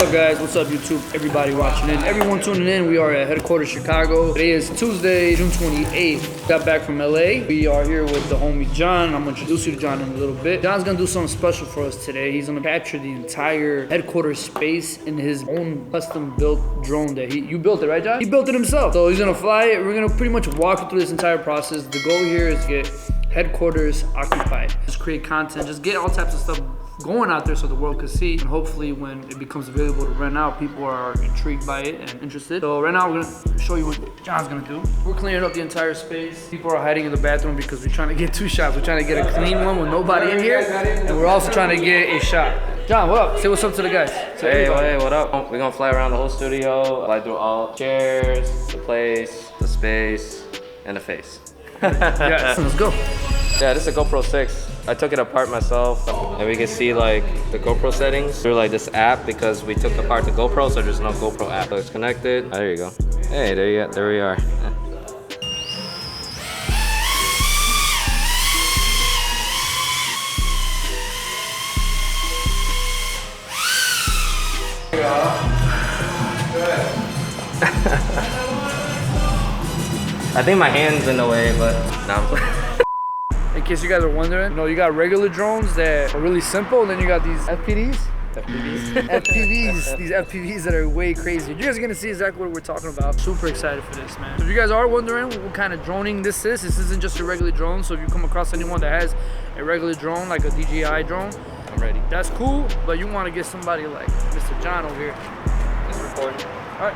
up, guys? What's up, YouTube? Everybody watching in, everyone tuning in. We are at headquarters Chicago. Today is Tuesday, June 28th. Got back from LA. We are here with the homie John. I'm gonna introduce you to John in a little bit. John's gonna do something special for us today. He's gonna capture the entire headquarters space in his own custom-built drone that you built it, right, John? He built it himself. So he's gonna fly it. We're gonna pretty much walk you through this entire process. The goal here is to get headquarters occupied. Just create content, just get all types of stuff going out there so the world can see, and hopefully when it becomes available to rent out, people are intrigued by it and interested. So right now we're gonna show you what John's gonna do. We're cleaning up the entire space. People are hiding in the bathroom because we're trying to get 2 shots. We're trying to get a clean one with nobody in here, and we're also trying to get a shot. John, what up? Say what's up to the guys. Hey, what up? We're gonna fly around the whole studio, fly through all chairs, the place, the space, and the face. Yes, let's go. Yeah, this is a GoPro 6. I took it apart myself, and we can see like the GoPro settings through like this app because we took apart the GoPro, so there's no GoPro app. So it's connected. Oh, there you go. Hey, there we are. I think my hand's in the way, but no. In case you guys are wondering, you got regular drones that are really simple, and then you got these FPVs. These FPVs that are way crazy. You guys are gonna see exactly what we're talking about. Super excited for this, man. So if you guys are wondering what kind of droning this isn't just a regular drone. So if you come across anyone that has a regular drone, like a DJI drone, I'm ready. that's cool, but you wanna get somebody like Mr. John over here. It's recording. All right.